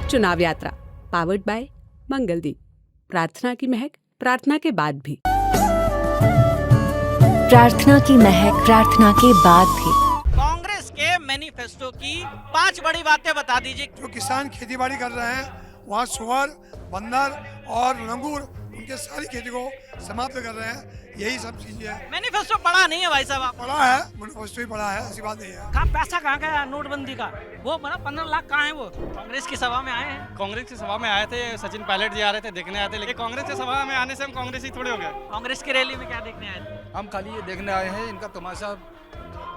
चुनाव यात्रा powered by Mangaldeep. प्रार्थना की महक प्रार्थना के बाद भी। प्रार्थना की महक प्रार्थना के बाद भी। कांग्रेस के मैनिफेस्टो की 5 बड़ी बातें बता दीजिए। जो किसान खेती बाड़ी कर रहे हैं वहाँ सुअर, बंदर और लंगूर उनके सारी खेती को समाप्त कर रहे हैं, यही सब चीजें है। मैनिफेस्टो पढ़ा नहीं है भाई साहब आप? पढ़ा है, मैनिफेस्टो ही पढ़ा है, ऐसी बात नहीं है। कहाँ पैसा कहाँ गया नोटबंदी का? वो बना 15 लाख कहाँ है? वो कांग्रेस की सभा में आए हैं। कांग्रेस की सभा में आए थे, सचिन पायलट जी आ रहे थे, देखने आए थे, लेकिन कांग्रेस की सभा में आने से हम कांग्रेस ही थोड़े हो गए। कांग्रेस की रैली में क्या देखने आए थे? हम खाली ये देखने आए हैं, इनका तमाशा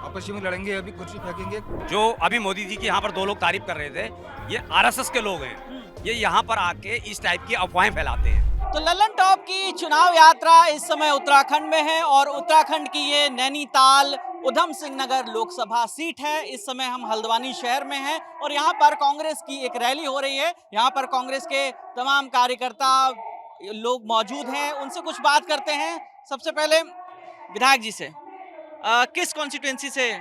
आपस में लड़ेंगे, अभी कुर्सी फेंकेंगे। जो अभी मोदी जी की यहाँ पर 2 लोग तारीफ कर रहे थे, ये आरएसएस के लोग हैं। ये यहाँ पर आके इस टाइप की अफवाहें फैलाते हैं। तो लल्लन टॉप की चुनाव यात्रा इस समय उत्तराखंड में है और उत्तराखंड की ये नैनीताल उधम सिंह नगर लोकसभा सीट है। इस समय हम हल्द्वानी शहर में हैं और यहाँ पर कांग्रेस की एक रैली हो रही है। यहाँ पर कांग्रेस के तमाम कार्यकर्ता लोग मौजूद हैं, उनसे कुछ बात करते हैं। सबसे पहले विधायक जी से, किस कॉन्स्टिट्यूएंसी से?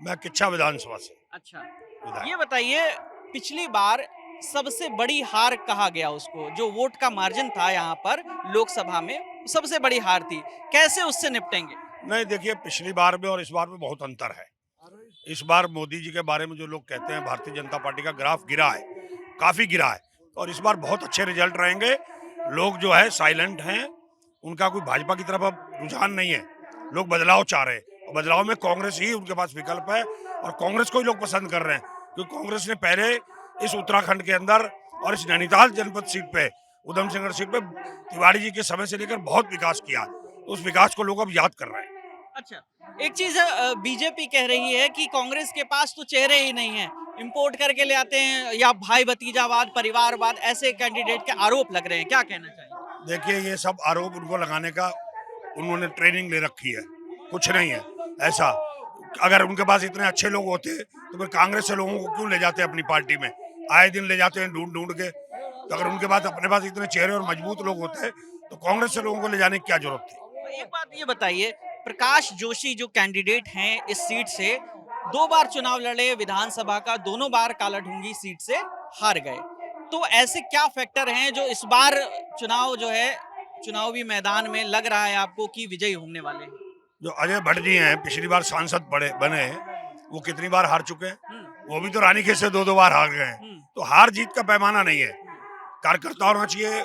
मैं किच्छा विधानसभा से। अच्छा, ये बताइए, पिछली बार सबसे बड़ी हार कहा गया उसको, जो वोट का मार्जिन था यहाँ पर लोकसभा में, सबसे बड़ी हार थी, कैसे उससे निपटेंगे? नहीं, देखिए, पिछली बार में और इस बार में बहुत अंतर है। इस बार मोदी जी के बारे में जो लोग कहते हैं, भारतीय जनता पार्टी का ग्राफ गिरा है, काफी गिरा है, और इस बार बहुत अच्छे रिजल्ट रहेंगे। लोग जो है साइलेंट हैं, उनका कोई भाजपा की तरफ अब रुझान नहीं है। लोग बदलाव चाह रहे हैं और बदलाव में कांग्रेस ही उनके पास विकल्प है और कांग्रेस को ही लोग पसंद कर रहे हैं, क्योंकि कांग्रेस ने पहले इस उत्तराखंड के अंदर और इस नैनीताल जनपद सीट पे, उधम सिंह नगर सीट पे तिवारी जी के समय से लेकर बहुत विकास किया। उस विकास को लोग अब याद कर रहे हैं। अच्छा, एक चीज बीजेपी कह रही है कि कांग्रेस के पास तो चेहरे ही नहीं है, इंपोर्ट करके ले आते हैं, या भाई भतीजावाद, परिवारवाद, ऐसे कैंडिडेट के आरोप लग रहे हैं, क्या कहना चाहिए? देखिए, ये सब आरोप उनको लगाने का उन्होंने ट्रेनिंग ले रखी है, कुछ नहीं है ऐसा। अगर उनके पास इतने अच्छे लोग होते तो फिर कांग्रेस से लोगों को क्यों ले जाते अपनी पार्टी में? आए दिन ले जाते हैं ढूंढ ढूंढ के। तो अगर उनके पास अपने पास इतने चेहरे और मजबूत लोग होते तो कांग्रेस से लोगों को ले जाने की क्या जरूरत थी? एक बात ये बताइए, प्रकाश जोशी जो कैंडिडेट हैं इस सीट से, 2 बार चुनाव लड़े विधानसभा का, दोनों बार कालाढूंगी सीट से हार गए। तो ऐसे क्या फैक्टर हैं जो इस बार चुनाव जो है, चुनावी मैदान में लग रहा है आपको कि विजयी होने वाले हैं? जो अजय भट्ट जी हैं, पिछली बार सांसद बने हैं, वो कितनी बार हार चुके हैं? वो भी तो रानीखेत से 2 बार हार गए हैं। तो हार जीत का पैमाना नहीं है, कार्यकर्ता होना चाहिए,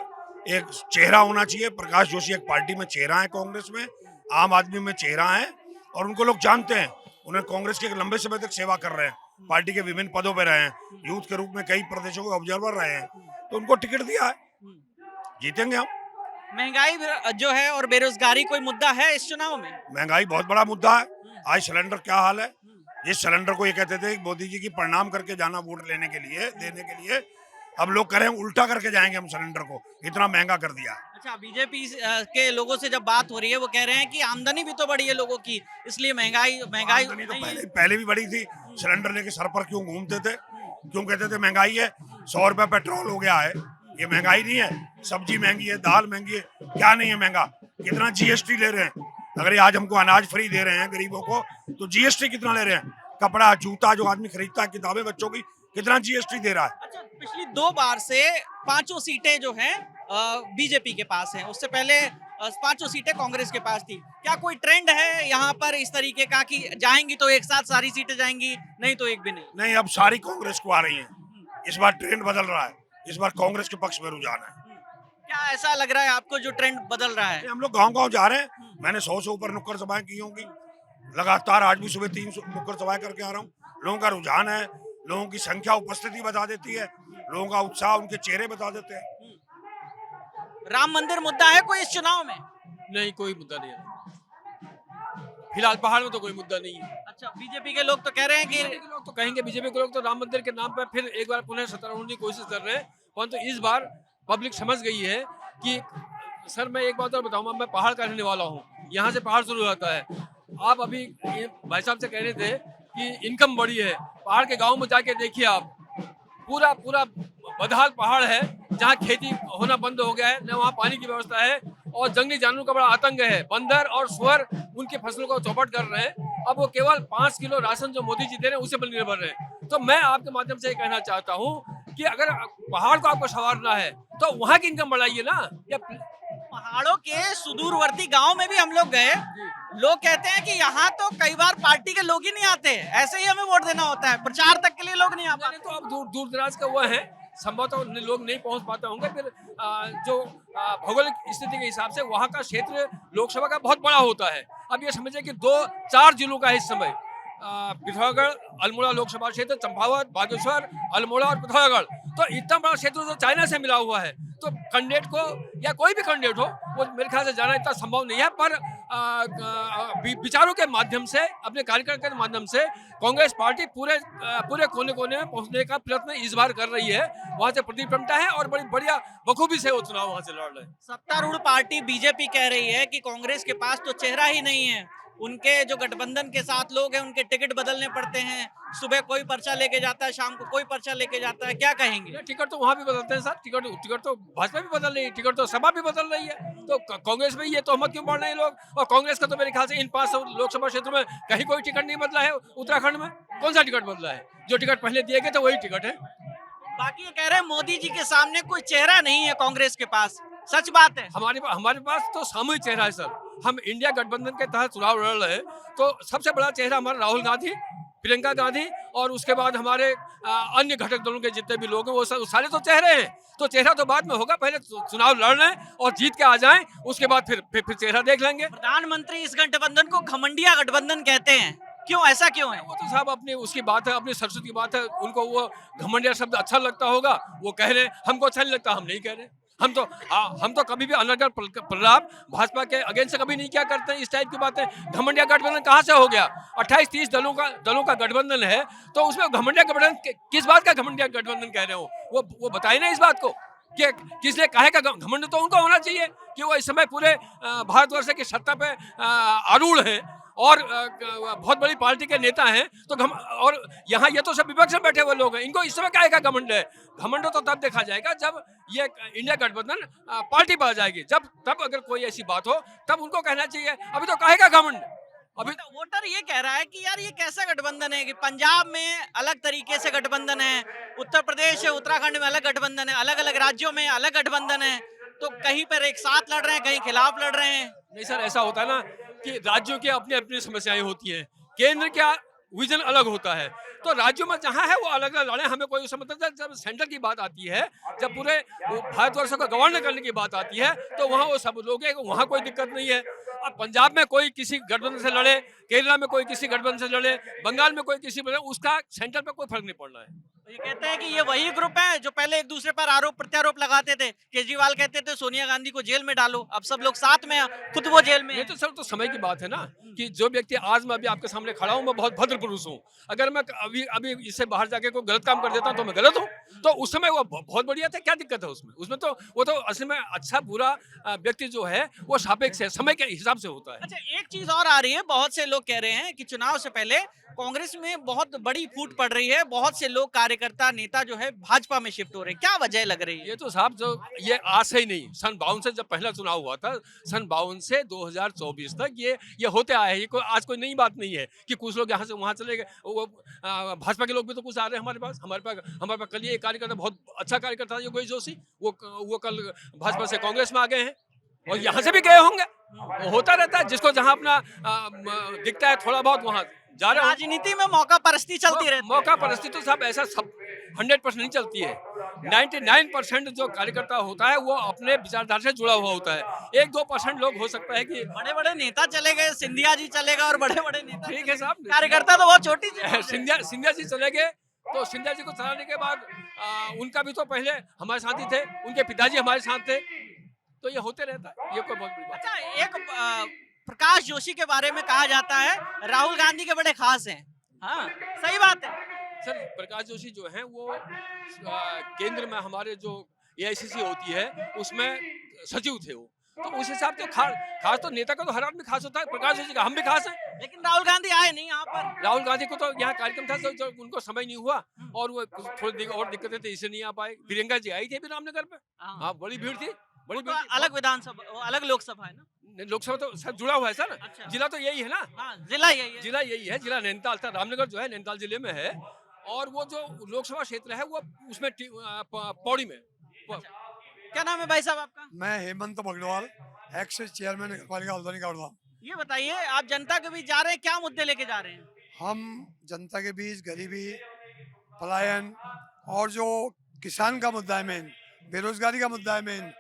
एक चेहरा होना चाहिए। प्रकाश जोशी एक पार्टी में चेहरा है, कांग्रेस में, आम आदमी में चेहरा है, और उनको लोग जानते हैं। उन्हें कांग्रेस के एक लंबे समय तक सेवा कर रहे हैं, पार्टी के विभिन्न पदों पर रहे हैं, यूथ के रूप में कई प्रदेशों के ऑब्जर्वर रहे हैं, तो उनको टिकट दिया है, जीतेंगे हम। महंगाई जो है और बेरोजगारी कोई मुद्दा है इस चुनाव में? महंगाई बहुत बड़ा मुद्दा है। आज सिलेंडर क्या हाल है? जिस सिलेंडर को ये कहते थे मोदी जी की प्रणाम करके जाना वोट देने के लिए, अब लोग कह रहे हैं उल्टा करके जाएंगे हम सिलेंडर को, इतना महंगा कर दिया। अच्छा, बीजेपी के लोगों से जब बात हो रही है, वो कह रहे हैं कि आमदनी भी तो बढ़ी है लोगों की, इसलिए महंगाई तो पहले भी बढ़ी थी। सिलेंडर लेके सर पर क्यों घूमते थे? क्यों कहते थे महंगाई है? 100 रुपए पेट्रोल हो गया है, ये महंगाई नहीं है? सब्जी महंगी है, दाल महंगी है, क्या नहीं है महंगा? कितना जीएसटी ले रहे हैं? अगर आज हमको अनाज फ्री दे रहे हैं गरीबों को, तो जीएसटी कितना ले रहे हैं? कपड़ा, जूता जो आदमी खरीदता है, किताबें बच्चों की, कितना जीएसटी दे रहा है? अच्छा, पिछली 2 बार से 5 सीटें जो हैं बीजेपी के पास हैं, उससे पहले 5 सीटें कांग्रेस के पास थी। क्या कोई ट्रेंड है यहाँ पर इस तरीके का कि जाएंगी तो एक साथ सारी सीटें जाएंगी, नहीं तो एक भी नहीं? नहीं, अब सारी कांग्रेस को आ रही है। इस बार ट्रेंड बदल रहा है, इस बार कांग्रेस के पक्ष में रुझान है। क्या ऐसा लग रहा है आपको जो ट्रेंड बदल रहा है? हम लोग गांव-गांव जा रहे हैं। मैंने 100 से ऊपर नुक्कड़ सभाएं की होंगी लगातार। आज भी सुबह 3 नुक्कड़ सभाएं करके आ रहा हूँ। लोगों का रुझान है, लोगों की संख्या उपस्थिति बता देती है, लोगों का उत्साह, उनके चेहरे बता देते हैं। राम मंदिर मुद्दा है कोई इस चुनाव में? नहीं, कोई मुद्दा नहीं है फिलहाल। पहाड़ में तो कोई मुद्दा नहीं है। अच्छा, बीजेपी के लोग तो कह रहे हैं कि लोग तो कहेंगे, बीजेपी के लोग तो राम मंदिर के नाम पर फिर एक बार पुनः सत्ता होने की कोशिश कर रहे हैं, परंतु इस बार पब्लिक समझ गई है कि सर, मैं एक बात और बताऊंगा, मैं पहाड़ का रहने वाला हूँ, यहाँ से पहाड़ शुरू होता है। आप अभी भाई साहब से कह रहे थे कि इनकम बढ़ी है, पहाड़ के गाँव में जाके देखिए आप, पूरा बदहाल पहाड़ है, जहाँ खेती होना बंद हो गया है, न वहाँ पानी की व्यवस्था है, और जंगली जानवरों का बड़ा आतंक है। बंदर और सुअर उनके फसलों को चौपट कर रहे हैं। अब वो केवल 5 किलो राशन जो मोदी जी दे रहे हैं उसे पर निर्भर है। तो मैं आपके माध्यम से कहना चाहता हूँ कि अगर पहाड़ को आपको संवारना है तो वहाँ की इनकम बढ़ाइए ना। या पहाड़ों के सुदूरवर्ती गांव में भी हम लोग गए, लोग कहते हैं कि यहाँ तो कई बार पार्टी के लोग ही नहीं आते, ऐसे ही हमें वोट देना होता है, प्रचार तक के लिए लोग नहीं आ पाते। तो अब दूर दराज का वो है, संभवतः लोग नहीं पहुंच पाते होंगे। फिर जो भौगोलिक स्थिति के हिसाब से वहाँ का क्षेत्र लोकसभा का बहुत बड़ा होता है। अब ये समझिए कि 2-4 जिलों का इस समय पिथौरागढ़, अल्मोड़ा लोकसभा क्षेत्र, चंपावत, बागेश्वर, अल्मोड़ा और पिथौरागढ़, तो इतना बड़ा क्षेत्र जो चाइना से मिला हुआ है, तो कैंडिडेट को या कोई भी कैंडिडेट हो वो मेरे ख्याल से जाना इतना संभव नहीं है। पर विचारों के माध्यम से, अपने कार्यक्रम के माध्यम से कांग्रेस पार्टी पूरे कोने कोने में पहुंचने का प्रयत्न इस बार कर रही है। वहां से प्रदीप टमटा है और बड़ी बढ़िया बखूबी से वो चुनाव वहां से लड़ रहे हैं। सत्तारूढ़ पार्टी बीजेपी कह रही है कि कांग्रेस के पास तो चेहरा ही नहीं है, उनके जो गठबंधन के साथ लोग हैं उनके टिकट बदलने पड़ते हैं, सुबह कोई पर्चा लेके जाता है, शाम को कोई पर्चा लेके जाता है, क्या कहेंगे? टिकट तो वहाँ भी बदलते हैं सर, टिकट तो भाजपा भी बदल रही है, टिकट तो सपा भी बदल रही है, तो कांग्रेस में ये तोहमत क्यों बढ़ रहे हैं लोग? और कांग्रेस का तो मेरे ख्याल से इन 5 लोकसभा क्षेत्रों में कहीं कोई टिकट नहीं बदला है। उत्तराखंड में कौन सा टिकट बदला है? जो टिकट पहले दिए गए थे वही टिकट है। बाकी ये कह रहे हैं मोदी जी के सामने कोई चेहरा नहीं है कांग्रेस के पास, सच बात है? हमारे पास तो सामूहिक चेहरा है सर। हम इंडिया गठबंधन के तहत चुनाव लड़ रहे हैं, तो सबसे बड़ा चेहरा हमारा राहुल गांधी, प्रियंका गांधी और उसके बाद हमारे अन्य घटक दलों के जितने भी लोग हैं वो सारे तो चेहरे हैं। तो चेहरा तो बाद में होगा, पहले चुनाव लड़ लें और जीत के आ जाएं, उसके बाद फिर चेहरा देख लेंगे। प्रधानमंत्री इस गठबंधन को घमंडिया गठबंधन कहते हैं, क्यों, ऐसा क्यों है? वो तो साहब अपनी उसकी बात है, अपनी सरस्वती की बात है, उनको वो घमंडिया शब्द अच्छा लगता होगा, वो कह रहे हैं। हमको अच्छा नहीं लगता, हम नहीं कह रहे। हम तो कभी भी अनर्गल प्रलाप भाजपा के अगेंस्ट कभी नहीं क्या करते हैं इस टाइप की बातें। घमंडिया गठबंधन कहाँ से हो गया? 28-30 दलों का गठबंधन है, तो उसमें घमंडिया गठबंधन किस बात का घमंडिया गठबंधन कह रहे हो? वो बताए ना इस बात को कि किसने काहे का घमंड तो उनको होना चाहिए कि वो इस समय पूरे भारतवर्ष की सत्ता पे आरूढ़ हैं और बहुत बड़ी पार्टी के नेता हैं। तो और यहाँ ये तो सब विपक्ष में बैठे हुए लोग हैं, इनको इस समय काहे का घमंड है? घमंड तो तब देखा जाएगा जब ये इंडिया गठबंधन पार्टी पर आ जाएगी, तब अगर कोई ऐसी बात हो तब उनको कहना चाहिए। अभी तो काहे का घमंड? अभी तो वोटर ये कह रहा है कि यार ये कैसा गठबंधन है कि पंजाब में अलग तरीके से गठबंधन है, उत्तर प्रदेश है, उत्तराखंड में अलग गठबंधन है, अलग अलग राज्यों में अलग गठबंधन है, तो कहीं पर एक साथ लड़ रहे हैं, कहीं खिलाफ लड़ रहे हैं। नहीं सर, ऐसा होता है ना कि राज्यों की अपनी अपनी समस्याएं होती हैं, केंद्र का विजन अलग होता है, तो राज्यों में जहां है वो अलग अलग लड़े। हमें कोई समझता है जब सेंटर की बात आती है, जब पूरे भारतवर्ष को गवर्न करने की बात आती है, तो वहां वो सब लोग हैं, वहां कोई दिक्कत नहीं है। अब पंजाब में कोई किसी गठबंधन से लड़े, केरला में कोई किसी गठबंधन से लड़े, बंगाल में कोई किसी में, उसका सेंटर पे कोई फर्क नहीं पड़ना है। ये कहते हैं कि ये वही ग्रुप है जो पहले एक दूसरे पर आरोप प्रत्यारोप लगाते थे। केजरीवाल कहते थे सोनिया गांधी को जेल में डालो, अब सब लोग साथ में, खुद वो जेल में। ये तो सर तो समय की बात है ना कि जो व्यक्ति आज मैं अभी आपके सामने खड़ा हूँ, मैं बहुत भद्र पुरुष हूँ। अगर मैं अभी इससे बाहर जाके कोई गलत काम कर देता हूँ तो मैं गलत हूँ, तो उस समय वो बहुत बढ़िया था, क्या दिक्कत है उसमें तो वो तो असल में अच्छा बुरा व्यक्ति जो है वो सापेक्ष है, समय के हिसाब से होता है। अच्छा, एक चीज और आ रही है, बहुत से लोग कह रहे हैं कि चुनाव से पहले कांग्रेस में बहुत बड़ी फूट पड़ रही है, बहुत से लोग कार्यकर्ता नेता जो है भाजपा में शिफ्ट हो रहे हैं, क्या वजह लग रही है? ये तो साहब जो ये आज से ही नहीं, सन 52 से जब पहला चुनाव हुआ था, सन 52 से 2024 तक ये होते आए हैं। ये कोई आज कोई नई बात नहीं है कि कुछ लोग यहाँ से वहाँ चले गए। वो भाजपा के लोग भी तो कुछ आ रहे हैं हमारे पास कल ये कार्यकर्ता, बहुत अच्छा कार्यकर्ता योगेश जोशी, वो कल भाजपा से कांग्रेस में आ गए हैं और यहाँ से भी गए होंगे। वो होता रहता है, जिसको जहाँ अपना दिखता है थोड़ा बहुत वहाँ जा रहे हैं। राजनीति में मौका परस्ती चलती रहती है। मौका परस्ती तो सब ऐसा सब 100% नहीं चलती है। 99% जो कार्यकर्ता होता है वो अपने विचारधारा से जुड़ा हुआ होता है। 1-2% लोग हो सकता है कि बड़े बड़े नेता चले गए, सिंधिया जी चले गए और बड़े बड़े नेता, ठीक है साहब, कार्यकर्ता तो बहुत छोटी सी। सिंधिया जी चले गए, तो सिंधिया जी को चलाने के बाद उनका भी तो पहले हमारे साथ ही थे, उनके पिताजी हमारे साथ थे, तो ये होते रहता है, ये कोई बहुत बड़ी बात। अच्छा, एक प्रकाश जोशी के बारे में कहा जाता है राहुल गांधी के बड़े खास हैं। हाँ, सही बात है सर। प्रकाश जोशी जो है वो केंद्र में हमारे जो AICC होती है उसमें सचिव थे वो, तो उस हिसाब से खास तो नेता का तो हर आदमी खास होता है, प्रकाश जोशी का हम भी खास हैं। लेकिन राहुल गांधी आए नहीं यहाँ पर। राहुल गांधी को तो यहाँ कार्यक्रम था तो उनको समय नहीं हुआ और वो थोड़ी और दिक्कतें थी, इससे नहीं आ पाए। प्रियंका जी आई थी अभी रामनगर पे, हाँ, बड़ी भीड़ थी, बड़ी भीड़। अलग विधानसभा, अलग लोकसभा है ना? लोकसभा तो सर जुड़ा हुआ है सर। अच्छा। जिला तो यही है ना? हाँ, जिला यही है। जिला यही है, जिला नैनीताल था। रामनगर जो है नैनीताल जिले में है और वो जो लोकसभा क्षेत्र है वो उसमें पौड़ी में। क्या नाम है भाई साहब आपका? मैं हेमंत बगड़वाल, एक्स चेयरमैन नगर पालिका हल्द्वानी का हूँ। ये बताइए, आप जनता के बीच जा रहे हैं, क्या मुद्दे लेके जा रहे हैं? हम जनता के बीच गरीबी, पलायन और जो किसान का मुद्दा है मेन, बेरोजगारी का मुद्दा है मेन,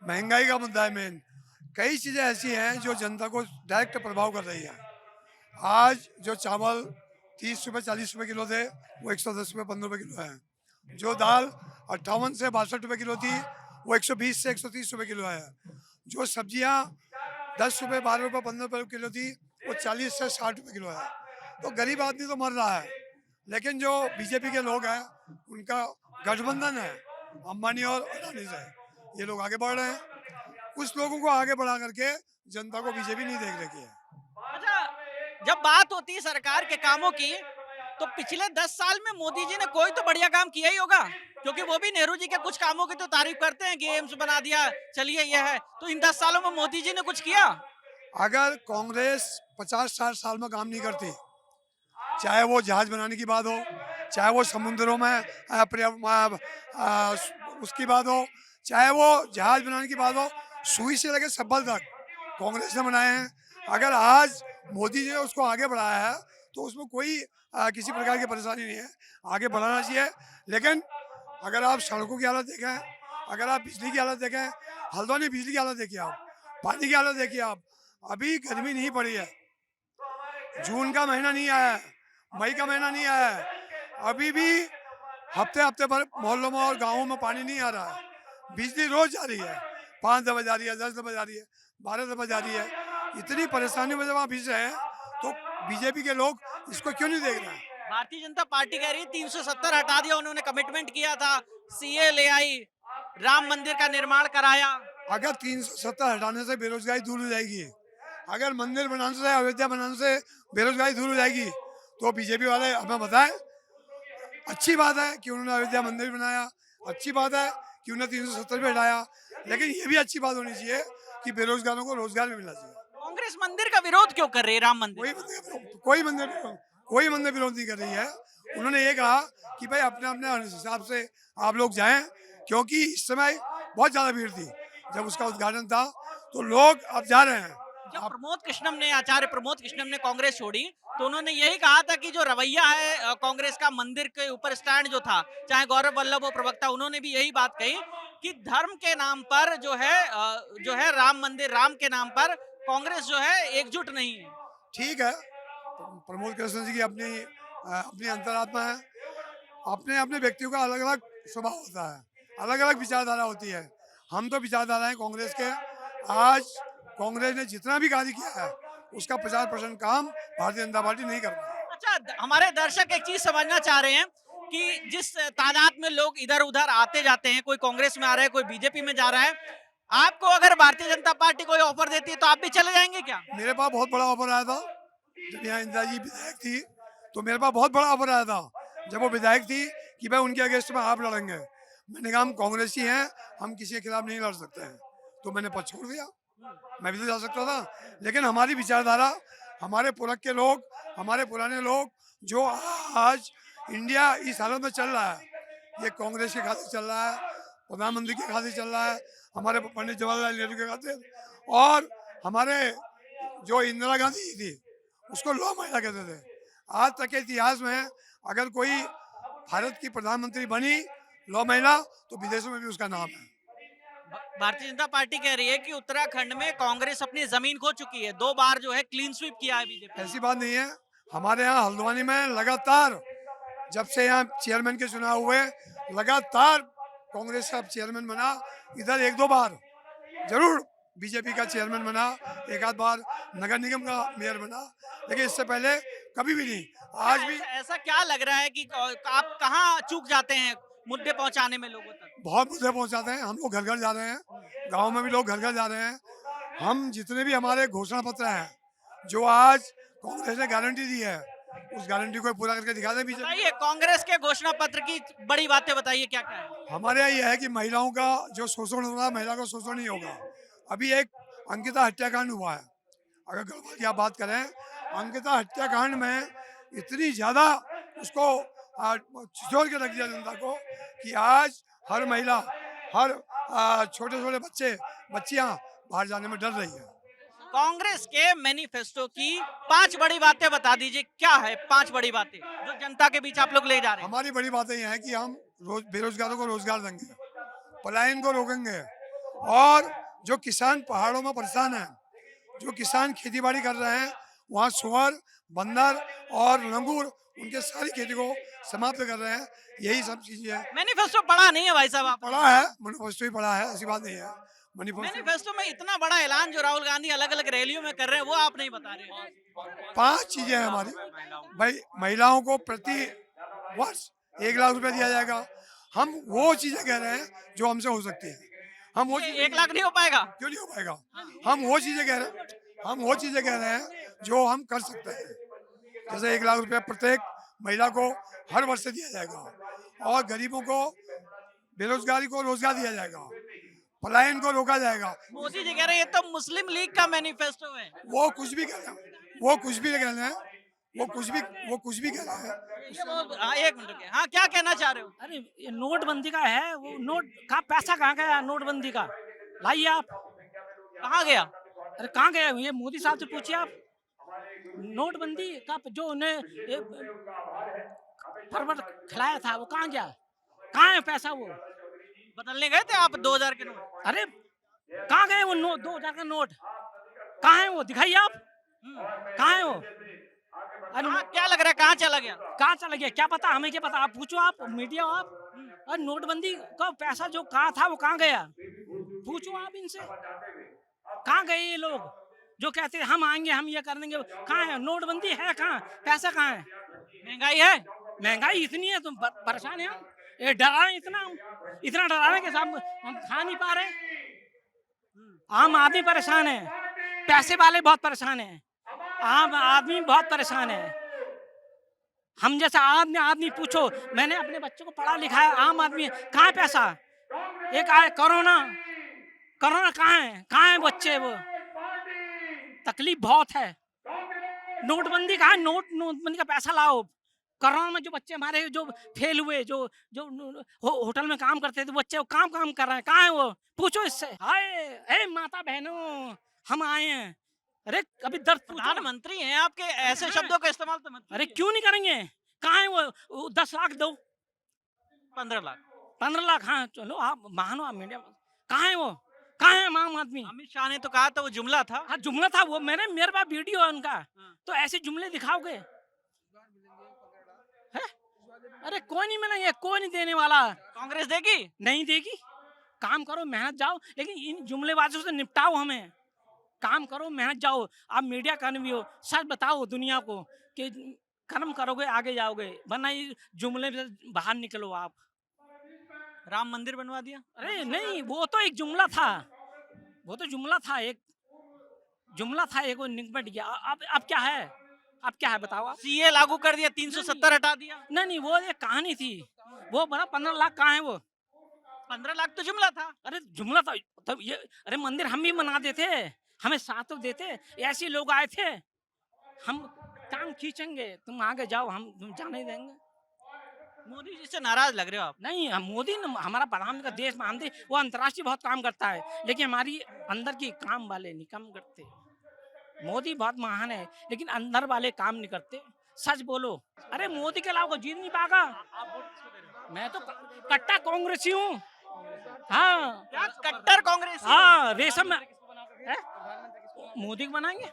महंगाई का मुद्दा है मेन, कई चीज़ें ऐसी हैं जो जनता को डायरेक्ट प्रभाव कर रही हैं। आज जो चावल 30 रुपये 40 रुपये किलो थे वो 110 रुपये 15 रुपये किलो है। जो दाल 58 से 62 रुपये किलो थी वो 120 से 130 रुपये किलो है। जो सब्जियां 10 रुपये 12 रुपये 15 रुपये किलो थी वो 40 से 60 रुपये किलो है। तो गरीब आदमी तो मर रहा है, लेकिन जो बीजेपी के लोग हैं उनका गठबंधन है अंबानी और अडानी से, ये लोग आगे बढ़ रहे हैं। कुछ लोगों को आगे बढ़ा करके जनता को बीजेपी नहीं देख रही है। अच्छा, जब बात होती है सरकार के कामों की, तो पिछले 10 साल में मोदी जी ने कोई तो बढ़िया काम किया ही होगा, क्योंकि वो भी नेहरू जी के कुछ कामों की तो तारीफ करते हैं कि एम्स बना दिया, चलिए ये है। तो इन 10 सालों में मोदी जी ने कुछ किया? अगर कांग्रेस 50-60 साल में काम नहीं करती, चाहे वो जहाज बनाने की बात हो, चाहे वो समुद्रों में उसकी बात हो, चाहे वो जहाज बनाने की बात हो, सुई से लेकर सब्बल तक कांग्रेस ने बनाए हैं। अगर आज मोदी जी ने उसको आगे बढ़ाया है तो उसमें कोई किसी प्रकार की परेशानी नहीं है, आगे बढ़ाना चाहिए। लेकिन अगर आप सड़कों की हालत देखें, अगर आप बिजली की हालत देखें, हल्द्वानी बिजली की हालत देखिए, आप पानी की हालत देखिए, आप अभी गर्मी नहीं पड़ी है, जून का महीना नहीं आया है, मई का महीना नहीं आया है, अभी भी हफ्ते हफ्ते भर मोहल्लों में और गाँवों में पानी नहीं आ रहा है। बिजली रोज जा रही है, 5 दफा जा रही है, 10 दफा जा रही है, 12 दफा जा रही है। इतनी परेशानी में जब आप भिज रहे हैं तो बीजेपी के लोग इसको क्यों नहीं देख रहे हैं? भारतीय जनता पार्टी कह रही है 370 हटा दिया, उन्होंने कमिटमेंट किया था, सीए ले आई, राम मंदिर का निर्माण कराया। अगर 370 हटाने से बेरोजगारी दूर हो जाएगी, अगर मंदिर बनाने से, अयोध्या बनाने से बेरोजगारी दूर हो जाएगी, तो बीजेपी वाले हमें बताएं। अच्छी बात है कि उन्होंने अयोध्या मंदिर बनाया, अच्छी बात है कि उन्होंने 370 पे हटाया, लेकिन ये भी अच्छी बात होनी चाहिए कि बेरोजगारों को रोजगार भी मिलना चाहिए। कांग्रेस मंदिर का विरोध क्यों कर रही है? राम मंदिर कोई मंदिर विरोध नहीं कर रही है। उन्होंने ये कहा कि भाई अपने अपने हिसाब से आप लोग जाएं, क्योंकि इस समय बहुत ज्यादा भीड़ थी जब उसका उद्घाटन था, तो लोग अब जा रहे हैं। जब आचार्य प्रमोद कृष्णम ने कांग्रेस छोड़ी, तो उन्होंने यही कहा था कि जो रवैया है कांग्रेस का, मंदिर के ऊपर स्टैंड जो था, चाहे गौरव वल्लभ हो प्रवक्ता, उन्होंने भी यही बात कही कि धर्म के नाम पर जो है राम मंदिर, राम के नाम पर कांग्रेस जो है एकजुट नहीं है। ठीक है, प्रमोद कृष्ण जी की अपनी अंतरात्मा है, अपने अपने व्यक्तियों का अलग अलग स्वभाव होता है, अलग अलग विचारधारा होती है। हम तो विचारधारा है कांग्रेस के। आज कांग्रेस ने जितना भी कार्य किया है उसका 50% काम भारतीय जनता पार्टी नहीं कर पाई। अच्छा, हमारे दर्शक एक चीज समझना चाह रहे हैं कि जिस तादाद में लोग इधर उधर आते जाते हैं, कोई कांग्रेस में आ रहा है, कोई बीजेपी में जा रहा है, आपको अगर भारतीय जनता पार्टी कोई ऑफर देती है तो आप भी चले जाएंगे क्या? मेरे पास बहुत बड़ा ऑफर आया था जब यहाँ इंदिरा जी विधायक थी, तो मेरे पास बहुत बड़ा ऑफर आया था जब वो विधायक थी कि भाई उनके अगेंस्ट में आप लड़ेंगे। मैंने कहा हम कांग्रेसी हैं, हम किसी के खिलाफ नहीं लड़ सकते हैं, तो मैंने पद छोड़ दिया। मैं भी तो जा सकता था, लेकिन हमारी विचारधारा, हमारे पुरख के लोग, हमारे पुराने लोग, जो आज इंडिया इस हालत में चल रहा है, ये कांग्रेस के खातिर चल रहा है, प्रधानमंत्री के खातिर चल रहा है, हमारे पंडित जवाहरलाल नेहरू के खातिर, और हमारे जो इंदिरा गांधी जी थी उसको लौ महिला कहते थे। आज तक के इतिहास में अगर कोई भारत की प्रधानमंत्री बनी लौ महिला, तो विदेशों में भी उसका नाम है। भारतीय जनता पार्टी कह रही है कि उत्तराखंड में कांग्रेस अपनी जमीन खो चुकी है, 2 बार जो है क्लीन स्वीप किया है बीजेपी। ऐसी बात नहीं है, हमारे यहाँ हल्द्वानी में लगातार जब से यहाँ चेयरमैन के चुनाव हुए, लगातार कांग्रेस का चेयरमैन बना, इधर 1-2 बार जरूर बीजेपी का चेयरमैन बना, 1-आध बार नगर निगम का मेयर बना, लेकिन इससे पहले कभी भी नहीं। आज भी ऐसा क्या लग रहा है कि आप कहाँ चूक जाते हैं मुद्दे पहुंचाने में लोगों तक? बहुत मुद्दे पहुंचाते हैं, हम लोग घर घर जा रहे हैं, गांव में भी लोग घर घर जा रहे हैं। हम जितने भी हमारे घोषणा पत्र हैं, जो आज कांग्रेस ने गारंटी दी है, उस गारंटी को पूरा करके दिखा दें बीजेपी। बताइए, कांग्रेस के घोषणा पत्र की बड़ी बातें बताइए, क्या क्या है? हमारे यहाँ यह है कि महिलाओं का जो शोषण हो रहा है, महिला का शोषण नहीं होगा। अभी एक अंकिता हत्याकांड हुआ है, अगर गढ़वाल की आप बात करें, अंकिता हत्याकांड में इतनी ज्यादा उसको छिछोर के रख दिया जनता को कि आज हर महिला, हर छोटे छोटे बच्चे, बच्चियां बाहर जाने में डर रही है। कांग्रेस के मैनिफेस्टो की 5 बड़ी बातें बता दीजिए, क्या है 5 बड़ी बातें जो जनता के बीच आप लोग ले जा रहे हैं? हमारी बड़ी बातें यह है कि हम बेरोजगारों को रोजगार देंगे, पलायन को रोकेंगे, और जो किसान पहाड़ों में परेशान हैं, जो किसान खेती बाड़ी कर रहे हैं, वहाँ सुअर, बंदर और लंगूर उनके सारी खेती को समाप्त कर रहे हैं। यही सब चीजें हैं। मैनिफेस्टो पढ़ा नहीं है भाई साहब आप? पढ़ा है, मैनिफेस्टो ही पढ़ा है, ऐसी बात नहीं है। मैनिफेस्टो में इतना बड़ा ऐलान जो राहुल गांधी अलग अलग रैलियों में कर रहे हैं वो आप नहीं बता रहे हैं। 5 चीजें हैं हमारी भाई। महिलाओं को प्रति वर्ष 1 लाख रुपए दिया जाएगा। हम वो चीजें कह रहे हैं जो हमसे हो सकती है। हम वो 1 लाख नहीं हो पाएगा? क्यों नहीं हो पाएगा? हम वो चीजें कह रहे हैं जो हम कर सकते हैं। जैसे 1 लाख रुपए प्रत्येक महिला को हर वर्ष से दिया जाएगा, और गरीबों को, बेरोजगारी को रोजगार दिया जाएगा, पलायन को रोका जाएगा। मोदी जी कह रहे हैं ये तो मुस्लिम लीग का मैनिफेस्टो है। वो कुछ भी कह रहे हैं, वो कुछ भी कह रहे हैं, वो कुछ भी कह रहे हैं। हाँ, 1 मिनट रुकिए। हाँ, क्या कहना चाह रहे हो? अरे ये नोटबंदी का है, वो नोट का पैसा कहाँ गया नोटबंदी का? लाइए आप। कहाँ गया? अरे कहाँ गया? ये मोदी साहब से पूछिए आप। नोटबंदी का जो उन्हें फरवट खिलाया था वो कहाँ गया? कहाँ है पैसा? वो बदलने गए थे आप 2000 के नोट? अरे कहाँ गए वो नोट? 2000 का नोट कहाँ है? वो दिखाइए आप। कहाँ है वो? अरे क्या लग रहा है कहाँ चला गया? कहाँ चला गया? क्या पता, हमें क्या पता? आप पूछो, आप मीडिया हो आप। और नोटबंदी का पैसा जो कहाँ था वो कहाँ गया? पूछो आप इनसे, कहाँ गए ये लोग जो कहते हैं हम आएंगे, हम ये कर देंगे? कहाँ है नोटबंदी? है कहाँ? पैसा कहाँ है? महंगाई है, महंगाई इतनी है, तुम परेशान है। हम ये डरा रहे इतना डरा रहे कि साहब हम खा नहीं पा रहे। आम आदमी परेशान है, पैसे वाले बहुत परेशान है, आम आदमी बहुत परेशान है। हम जैसा आदमी पूछो, मैंने अपने बच्चों को पढ़ा लिखा है, आम आदमी कहाँ है पैसा? एक आए कोरोना कहाँ है बच्चे? वो तकलीफ बहुत है। नोटबंदी कहाँ है? नोटबंदी का पैसा लाओ। कोरोना में जो बच्चे हमारे जो फेल हुए, जो होटल में काम करते थे, बच्चे काम कर रहे हैं, कहाँ है वो? पूछो इससे। हाय माता बहनों, हम आए हैं। अरे अभी दर्द, प्रधानमंत्री हैं आपके, ऐसे शब्दों का इस्तेमाल तो मत। अरे क्यों नहीं करेंगे? कहाँ है वो? 10 लाख दो, 15 लाख। हाँ चलो आप मानो, आप मीडिया, कहाँ है वो? कहाँ है आम आदमी? अमित शाह ने तो कहा था वो जुमला था। हाँ जुमला था वो, मेरे पास वीडियो है उनका। तो ऐसे जुमले दिखाओगे? अरे कोई नहीं मिलेंगे, कोई नहीं देने वाला। कांग्रेस देगी? नहीं देगी। काम करो, मेहनत जाओ, लेकिन इन जुमलेबाजों से निपटाओ। हमें काम करो, मेहनत जाओ। आप मीडिया कर्मी हो, सच बताओ दुनिया को कि कर्म करोगे आगे जाओगे, वरना ये जुमले से बाहर निकलो आप। राम मंदिर बनवा दिया? अरे नहीं, वो तो एक जुमला था, एक वो निपट गया। अब क्या है? अब क्या है बताओ आप? सीए लागू कर दिया, 370 हटा दिया। नहीं, वो एक कहानी थी। वो बड़ा 15 लाख कहाँ है? वो 15 लाख तो जुमला था। अरे जुमला था तब ये। अरे मंदिर हम भी बना देते, हमें साथ तो देते। ऐसे लोग आए थे, हम काम खींचेंगे, तुम आगे जाओ, हम जाने देंगे। मोदी जी से नाराज लग रहे हो आप? नहीं, हम मोदी हमारा प्रधानमंत्री का देश मानते, वो अंतर्राष्ट्रीय बहुत काम करता है, लेकिन हमारी अंदर की काम वाले नहीं काम करते। मोदी बहुत महान है, लेकिन अंदर वाले काम नहीं करते। सच बोलो। अरे मोदी के अलावा जीत नहीं पाएगा। मैं तो कट्टा कांग्रेसी हूँ। हाँ, क्या कट्टर कांग्रेस? हाँ, रेशम है? मोदी को बनाएंगे।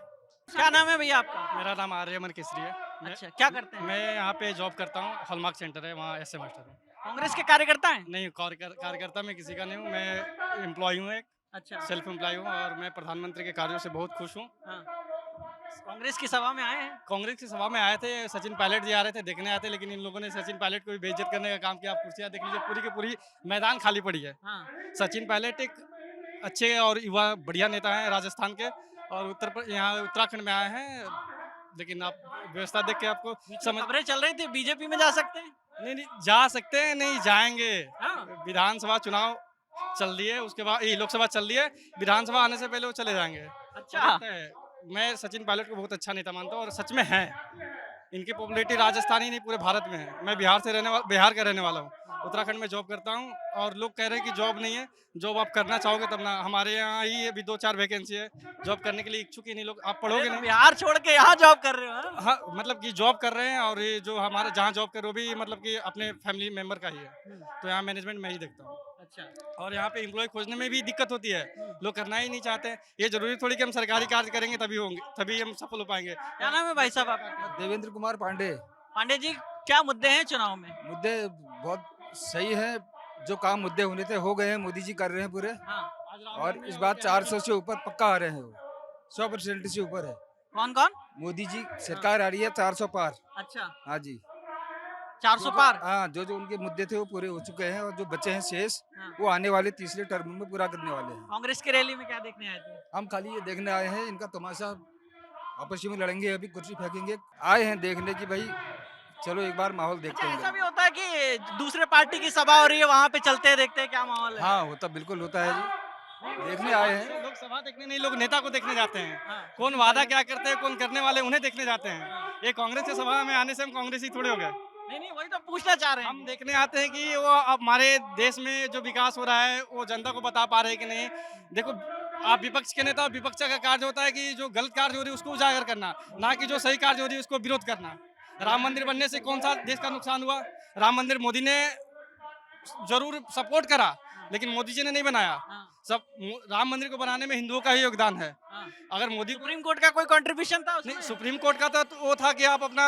क्या नाम है भैया आपका? मेरा नाम आर्यमन केसरी है। अच्छा, क्या करते हैं? मैं यहाँ पे जॉब करता हूँ, हॉलमार्क सेंटर है, वहाँ एसए मास्टर हूँ। कांग्रेस के कार्यकर्ता हैं? नहीं, कार्यकर्ता मैं किसी का नहीं हूँ, मैं एम्प्लॉय हूँ, एक अच्छा, सेल्फ एम्प्लॉय हूँ, और मैं प्रधानमंत्री के कार्यों से बहुत खुश हूँ। हाँ। कांग्रेस की सभा में आए हैं? कांग्रेस की सभा में आए थे, सचिन पायलट जी आ रहे थे, देखने आए थे, लेकिन इन लोगों ने सचिन पायलट को भी बेइज्जत करने का काम किया। आप कुर्सियाँ देख लीजिए, पूरी की पूरी मैदान खाली पड़ी है। हाँ। सचिन पायलट एक अच्छे और युवा बढ़िया नेता हैं राजस्थान के, और यहाँ उत्तराखंड में आए हैं, लेकिन आप व्यवस्था देख के आपको समझ। खबरें चल रही थी बीजेपी में जा सकते हैं? नहीं जा सकते हैं, नहीं जाएंगे। हाँ। विधानसभा चुनाव चल रही है, उसके बाद लोकसभा चल रही है, विधानसभा आने से पहले वो चले जाएंगे। अच्छा, मैं सचिन पायलट को बहुत अच्छा नेता मानता हूँ, और सच में है। इनकी पॉपुलैरिटी राजस्थान ही नहीं पूरे भारत में है। मैं बिहार का रहने वाला हूँ, उत्तराखंड में जॉब करता हूँ और लोग कह रहे हैं कि जॉब नहीं है, जॉब आप करना चाहोगे तब ना। हमारे यहाँ ही अभी 2-4 वैकेंसी है, जॉब करने के लिए इच्छुक ही नहीं लोग। आप पढ़ोगे नहीं। बिहार छोड़ के यहाँ जॉब कर रहे हो हाँ? हाँ, मतलब कि जॉब कर रहे हैं और ये जो हमारा जहाँ जॉब कर रहे हो भी मतलब कि अपने फैमिली मेंबर का ही है, तो यहाँ मैनेजमेंट मैं ही देखता हूँ। अच्छा। और यहाँ पे एम्प्लॉय खोजने में भी दिक्कत होती है, लोग करना ही नहीं चाहते। ये जरूरी थोड़ी कि हम सरकारी कार्य करेंगे तभी हम सफल हो पाएंगे। क्या नाम है भाई साहब आपका? देवेंद्र कुमार पांडे। पांडे जी, क्या मुद्दे हैं चुनाव में? मुद्दे बहुत सही है, जो काम मुद्दे होने थे हो गए हैं, मोदी जी कर रहे हैं पूरे। हाँ। और इस बार 400 से ऊपर पक्का आ रहे हैं, वो 100% से ऊपर है। कौन कौन? मोदी जी सरकार आ रही है 400 पार। अच्छा, हाँ जी, 400 पार। हाँ, जो जो उनके मुद्दे थे वो पूरे हो चुके हैं और जो बचे हैं शेष हाँ। वो आने वाले तीसरे टर्म में पूरा करने वाले हैं। कांग्रेस की रैली में क्या देखने आए थे? हम खाली ये देखने आए हैं, इनका तमाशा आपस में लड़ेंगे, अभी कुर्सी फेंकेंगे। आए हैं देखने की भाई चलो एक बार माहौल देखते अच्छा, ऐसा हैं। भी होता है कि दूसरे पार्टी की सभा हो रही है, वहाँ पे चलते हैं, देखते हैं क्या माहौल है? हाँ होता, बिल्कुल होता है जी, देखने आए हैं। लोग सभा देखने नहीं, लोग नेता को देखने जाते हैं। हाँ। कौन वादा क्या करते हैं, कौन करने वाले, उन्हें देखने जाते हैं। ये कांग्रेस की सभा में आने से हम कांग्रेस ही थोड़े हो गए। नहीं नहीं, वही तो पूछना चाह रहे हैं। हम देखने आते हैं कि वो अब हमारे देश में जो विकास हो रहा है वो जनता को बता पा रहे हैं कि नहीं। देखो, आप विपक्ष के नेता, विपक्ष का कार्य होता है कि जो गलत कार्य हो रही है उसको उजागर करना, ना कि जो सही कार्य हो रही है उसको विरोध करना। राम मंदिर बनने से कौन सा देश का नुकसान हुआ? राम मंदिर मोदी ने जरूर सपोर्ट करा, लेकिन मोदी जी ने नहीं बनाया। हाँ। सब राम मंदिर को बनाने में हिंदुओं का ही योगदान है। हाँ। अगर मोदी सुप्रीम कोर्ट का कोई कंट्रीब्यूशन था उसमें? नहीं, सुप्रीम कोर्ट का तो वो था कि आप अपना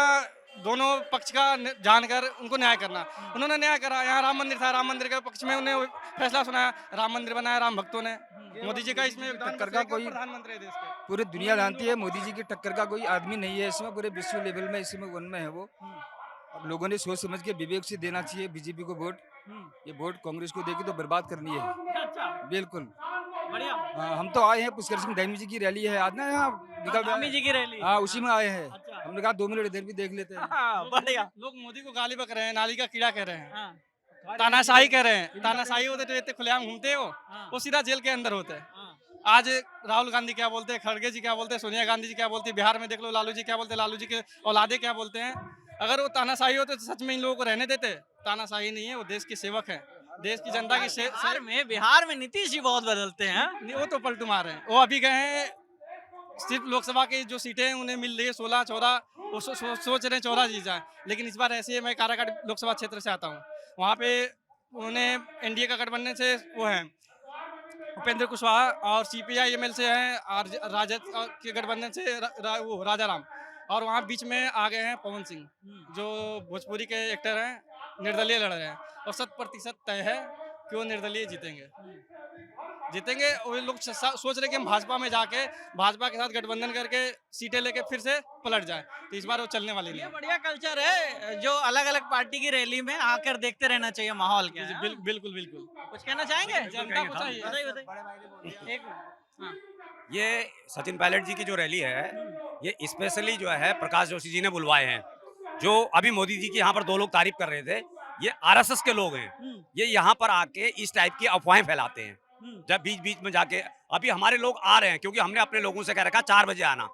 दोनों पक्ष का जानकर उनको न्याय करना। उन्होंने न्याय करा। यहाँ राम मंदिर था, राम मंदिर के पक्ष में उन्हें फैसला सुनाया, राम मंदिर बनाया राम भक्तों ने। मोदी जी का इसमें योगदान, टक्कर का कोई प्रधानमंत्री है देश के। पूरी दुनिया जानती है मोदी जी की टक्कर का कोई आदमी नहीं है इसमें, पूरे विश्व लेवल में इसमें वन में है वो। अब लोगों ने सोच समझ के विवेक से देना चाहिए बीजेपी को वोट। ये वोट कांग्रेस को देके तो बर्बाद करनी है, अच्छा, बिल्कुल। बढ़िया। हाँ, हम तो आए हैं, पुष्कर सिंह धामी जी की रैली है आज ना, यहाँ निकल धामी जी की रैली। हाँ उसी में आए हैं। अच्छा। हमने कहा 2 मिनट इधर भी देख लेते हैं। हाँ, बढ़िया। लोग मोदी को गाली बक रहे हैं, नाली का कीड़ा कह रहे हैं, हाँ, तानाशाही कह रहे हैं। तानाशाही होते तो इतने खुलेआम घूमते हो, हाँ। वो सीधा जेल के अंदर होते हैं। हाँ। आज राहुल गांधी क्या बोलते हैं, खड़गे जी क्या बोलते हैं, सोनिया गांधी जी क्या बोलती है, बिहार में देख लो लालू जी क्या बोलते हैं, लालू जी के औलादे क्या बोलते हैं। अगर वो तानाशाही होते तो सच में इन लोगों को रहने देते। तानाशाही नहीं है, वो देश के सेवक हैं, देश की जनता की बिहार में नीतीश जी बहुत बदलते हैं। नहीं, वो तो पलटू मार हैं। वो अभी गए हैं, सिर्फ लोकसभा की जो सीटें हैं उन्हें मिल रही है 16-14, वो सोच रहे हैं 14 जीत जाए। लेकिन इस बार ऐसे ही, मैं काराकाट लोकसभा क्षेत्र से आता हूँ, वहाँ पे उन्हें एनडीए का गठबंधन से वो है उपेंद्र कुशवाहा और सीपीआई एमएल से हैं, और राजद के गठबंधन से वो राजा राम, और वहाँ बीच में आ गए हैं पवन सिंह जो भोजपुरी के एक्टर हैं, निर्दलीय लड़ रहे हैं। और 100% तय है कि वो निर्दलीय जीतेंगे। वो लोग सोच रहे कि हम भाजपा में जाके भाजपा के साथ गठबंधन करके सीटें लेके फिर से पलट जाए, तो इस बार वो चलने वाली नहीं ये है। बढ़िया कल्चर है जो अलग अलग पार्टी की रैली में आकर देखते रहना चाहिए माहौल क्या है। बिल्कुल बिल्कुल। कुछ कहना चाहेंगे? जनता को चाहिए। बताइए, बताइए। एक मिनट। हाँ। ये सचिन पायलट जी की जो रैली है, ये स्पेशली जो है प्रकाश जोशी जी ने बुलवाए हैं। जो अभी मोदी जी की यहाँ पर 2 लोग तारीफ कर रहे थे, ये आरएसएस के लोग हैं। ये यहाँ पर आके इस टाइप की अफवाहें फैलाते हैं। जब बीच बीच में जाके, अभी हमारे लोग आ रहे हैं क्योंकि हमने अपने लोगों से कह रखा 4 बजे आना।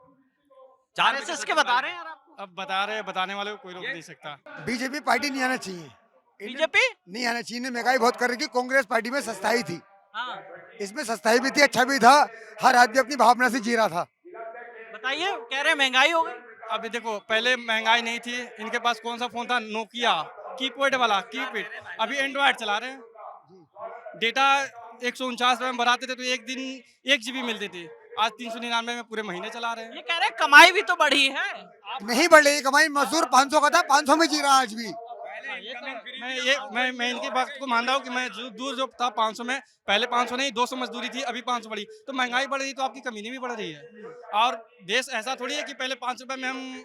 4 आरएसएस के बता रहे हैं यार आपको? अब बता रहे, बताने वाले को कोई रोक नहीं सकता। बीजेपी पार्टी नहीं आना चाहिए, बीजेपी नहीं आना चाहिए। इन्हें महंगाई बहुत कर रही थी, कांग्रेस पार्टी में सस्ताई थी, हाँ, इसमें सस्ताई भी थी, अच्छा भी था, हर आदमी अपनी भावना से जी रहा था। बताइए, कह रहे हैं महंगाई हो गई। अभी देखो, पहले महंगाई नहीं थी, इनके पास कौन सा फोन था, नोकिया कीपैड वाला, कीपैड। अभी एंड्रॉइड चला रहे हैं। डेटा 149 में भराते थे तो एक दिन 1 GB मिलती थी, आज 399 में पूरे महीने चला रहे हैं। ये कह रहे हैं कमाई भी तो बढ़ी है। नहीं बढ़ रही कमाई, मजदूर 500 का था, 500 में जी रहा आज भी। मैं इनकी बात को मानता हूँ कि मैं दूर जो था 500 में, पहले 500 नहीं 200 मजदूरी थी, अभी 500 बढ़ी, तो महंगाई बढ़ रही तो आपकी कमीनी भी बढ़ रही है। और देश ऐसा थोड़ी है कि पहले 5 रुपए में हम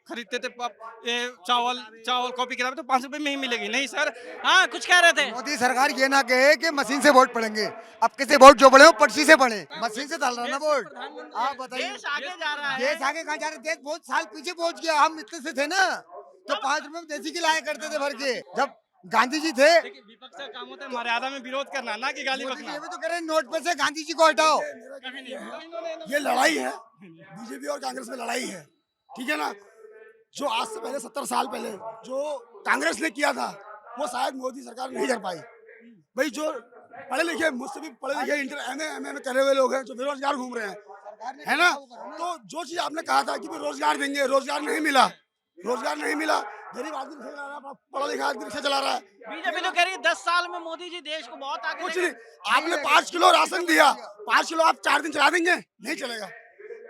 खरीदते थे ये चावल कॉपी किताबें तो 5 रुपए में ही मिलेगी। नहीं सर। हाँ, कुछ कह रहे थे। मोदी सरकार ये ना कहे कि मशीन से वोट पड़ेंगे, अब किसी वोट जो पड़े हो पर्ची से पड़े, मशीन से डाल रहा ना वोट। आप बताइए, देश आगे जा रहा है। देश आगे कहाँ जा रहा है? देश बहुत साल पीछे पहुंच गया। हम इतने से थे ना तो 5 रुपए में देसी की लाया करते थे भर के, जब गांधी जी थे। विपक्ष का काम होता है मर्यादा में विरोध करना, ना कि गाली बकना। ये भी तो कह रहे हैं नोट पे से गांधी जी को हटाओ। ये लड़ाई है, बीजेपी और कांग्रेस में लड़ाई है, ठीक है ना। जो आज से पहले 70 साल पहले जो कांग्रेस ने किया था वो शायद मोदी सरकार नहीं कर पाई। भाई जो पढ़े लिखे, मुझसे भी पढ़े लिखे इंटर एमए करे हुए लोग हैं जो बेरोजगार घूम रहे हैं, है ना। तो जो चीज आपने कहा था कि भाई रोजगार देंगे, रोजगार नहीं मिला, रोजगार नहीं मिला। गरीब आदमी रिक्शा चला रहा है, पढ़ा लिखा आदमी रिक्शा चला रहा है। बीजेपी तो कह रही है 10 साल में मोदी जी देश को बहुत आगे कुछ ले नहीं, आपने 5 किलो राशन दिया, 5 किलो आप 4 दिन चला देंगे, नहीं चलेगा।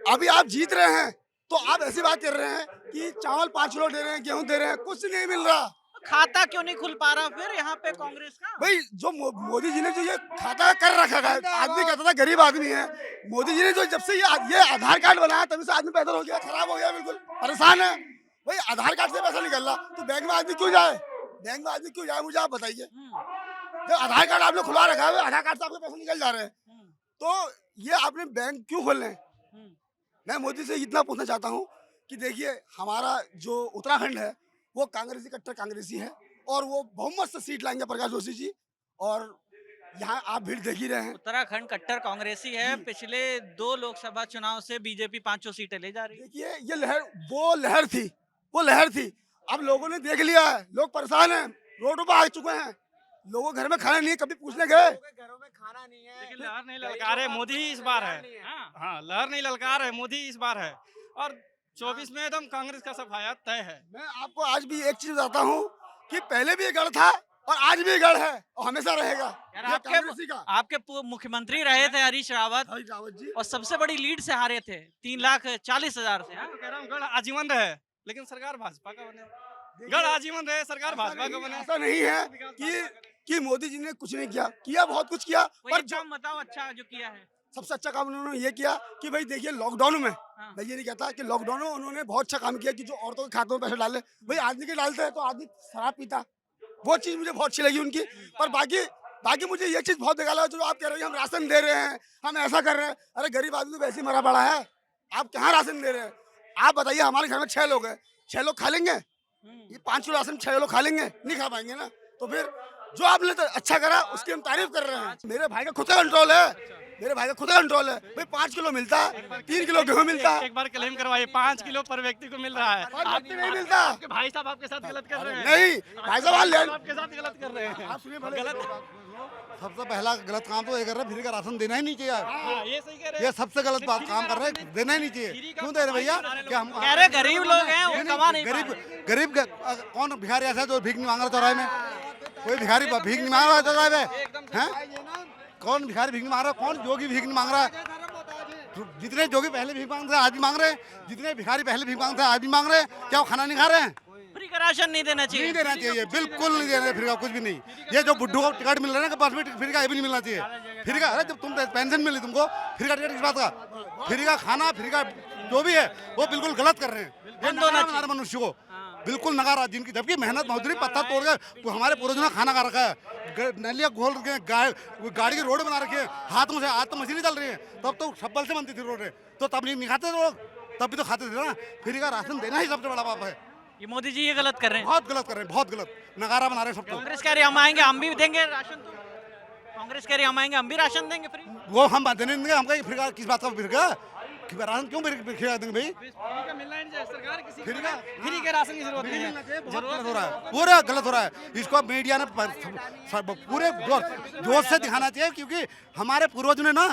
अभी आप जीत रहे हैं तो आप ऐसी बात कर रहे हैं कि चावल 5 किलो दे रहे हैं, गेहूं दे रहे हैं, कुछ नहीं मिल रहा। खाता क्यों नहीं खुल पा रहा फिर यहाँ पे कांग्रेस का? भाई जो मोदी जी ने जो ये खाता कर रखा है, आदमी कहता था गरीब आदमी है, मोदी जी ने जो जब से ये आधार कार्ड बनाया तभी से आदमी पैदल हो गया, खराब हो गया, बिल्कुल परेशान है। भाई आधार कार्ड से पैसा निकल रहा तो बैंक में आदमी क्यों जाए, बैंक में आदमी क्यों जाए, मुझे आप बताइए। जब आधार कार्ड आपने खुला रखा है, आधार कार्ड से आपके पैसे निकल जा रहे हैं, तो ये आपने बैंक क्यों खोलने हैं। मैं मोदी से इतना पूछना चाहता हूँ कि देखिए हमारा जो उत्तराखंड है वो कांग्रेसी कट्टर कांग्रेसी है और वो बहुमत से सीट लाएंगे प्रकाश जोशी जी, और यहाँ आप भीड़ देख ही रहे हैं। उत्तराखंड कट्टर कांग्रेसी है, पिछले 2 लोकसभा चुनाव से बीजेपी 5 सीटें ले जा रही है। देखिए ये लहर, वो लहर थी, अब लोगों ने देख लिया है, लोग परेशान हैं, रोडों पर आ चुके हैं, लोगों घर में खाना नहीं है, कभी पूछने गए घरों में खाना नहीं है। लेकिन लहर नहीं ललकार है, मोदी ही इस बार है। हाँ, लहर नहीं ललकार है, मोदी इस बार है, और 24 में एकदम कांग्रेस का सफाया तय है। मैं आपको आज भी एक चीज बताता हूँ कि पहले भी ये गढ़ था और आज भी गढ़ है और हमेशा रहेगा। आपके मुख्यमंत्री रहे थे हरीश रावत जी, और सबसे बड़ी लीड से हारे थे 3,40,000 से। कह रहा हूँ गढ़ आजीवन रहे लेकिन सरकार भाजपा का बने, गढ़ आजीवन रहे सरकार भाजपा का बने। ऐसा नहीं है कि मोदी जी ने कुछ नहीं किया, बहुत कुछ किया, पर जो बताओ अच्छा जो किया है। सबसे अच्छा काम उन्होंने ये किया कि भाई देखिए लॉकडाउन में, मैं ये नहीं कहता कि लॉकडाउन में उन्होंने बहुत अच्छा काम किया कि जो औरतों के खातों में पैसे डाले, भाई आदमी के डालते हैं तो आदमी शराब पीता, वो चीज़ मुझे बहुत अच्छी लगी उनकी। पर बाकी मुझे ये चीज़ बहुत बेकार लगा जो आप कह रहे हैं हम राशन दे रहे हैं, हम ऐसा कर रहे हैं। अरे गरीब आदमी तो वैसे ही मरा पड़ा है, आप कहाँ राशन दे रहे हैं। आप बताइए हमारे घर में 6 लोग हैं, 6 लोग खा लेंगे ये 5 किलो राशन, 6 लोग खा लेंगे, नहीं खा पाएंगे ना। तो फिर जो आपने तो अच्छा करा उसकी हम तारीफ कर रहे हैं। मेरे भाई का खुद का कंट्रोल है, मेरे भाई का खुद का कंट्रोल है। भाई 5 किलो मिलता है, 3 किलो गेहूं मिलता है। एक बार क्लेम करवाइए 5 किलो पर व्यक्ति को मिल रहा है, आपको नहीं मिलता। आपके भाई साहब आपके साथ गलत कर रहे हैं। नहीं भाई साहब आपके साथ गलत कर रहे हैं। आप सुनिए, गलत सबसे पहला गलत काम तो ये कर रहे हैं, फ्री का राशन देना ही नहीं चाहिए। ये सही कह रहे हैं, ये सबसे गलत बात काम कर रहे हैं, देना ही नहीं चाहिए। क्यों दे रहे भैया, क्या हम कह रहे गरीब लोग हैं वो कमा नहीं गरीब कौन भिखारी ऐसा है जो भीख नहीं मांग रहा चौराहे में, कोई भिखारी भीख नहीं मांग रहा चौराहे में है, कौन भिखारी भीख नहीं मांग रहा, कौन जोगी भीख नहीं मांग रहा है। जितने जोगी पहले भीख मांगते थे आज भी मांग रहे हैं, जितने भिखारी पहले भीख मांगते थे आज भी मांग रहे हैं। क्या वो खाना नहीं खा रहे हैं। फ्री का राशन नहीं देना चाहिए, नहीं देना चाहिए, बिल्कुल नहीं देना फ्री का, कुछ भी नहीं। ये जो बुड्ढू को टिकट मिल रहा है ना पास में, फ्री का ये भी नहीं मिलना चाहिए। फ्री का, अरे जब तुम पेंशन मिली तुमको, फ्री का टिकट किस बात का, फ्री का खाना, फ्री का जो भी है वो बिल्कुल गलत कर रहे हैं। ये नकारा बना रहे मनुष्य को, बिल्कुल नकारा, जिनकी जबकि मेहनत मजदूरी पत्थर तोड़ के हमारे पूर्वजों ने खाना खा रखा है, नलिया घोल रखे हैं, गाड़ी की रोड बना रखी है, हाथों से, आज तो मशीनें चल रही है, तब तो शब्बल से बनती थी रोड, तो तब नहीं खाते थे लोग, तब भी तो खाते थे ना। फ्री का राशन देना ही सबसे बड़ा पाप है। ये मोदी जी ये गलत कर रहे हैं, बहुत गलत कर रहे हैं, बहुत गलत नगारा बना रहे हैं सबको। कांग्रेस कह रही हम आएंगे हम भी देंगे राशन, तो कांग्रेस कह रही हम आएंगे हम भी राशन देंगे फ्री। वो हम बात नहीं देंगे, हमका फ्री का किस बात का फ्री का राशन क्यों खिला देंगे भाई, फ्री का मिलना ही नहीं चाहिए, सरकार किसी फ्री का फ्री के राशन की जरूरत नहीं है। गलत हो रहा है, पूरा गलत हो रहा है। इसको मीडिया ने पूरे जोश से दिखाना चाहिए, क्योंकि हमारे पूर्वजों ने ना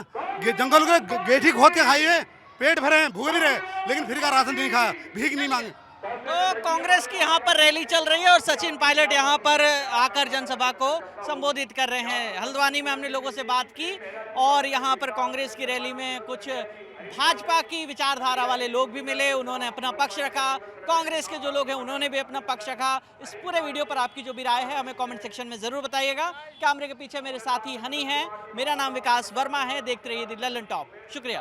जंगल के गेठी खोद के खाई है, पेट भरे हैं, भूखे भी रहे, लेकिन फ्री का राशन नहीं खाया, भीख नहीं मांगी। तो कांग्रेस की यहाँ पर रैली चल रही है और सचिन पायलट यहाँ पर आकर जनसभा को संबोधित कर रहे हैं। हल्द्वानी में हमने लोगों से बात की और यहाँ पर कांग्रेस की रैली में कुछ भाजपा की विचारधारा वाले लोग भी मिले, उन्होंने अपना पक्ष रखा, कांग्रेस के जो लोग हैं उन्होंने भी अपना पक्ष रखा। इस पूरे वीडियो पर आपकी जो भी राय है हमें कमेंट सेक्शन में जरूर बताइएगा। कैमरे के पीछे मेरे साथी हनी हैं, मेरा नाम विकास वर्मा है, देखते रहिए द लल्लन टॉप। शुक्रिया।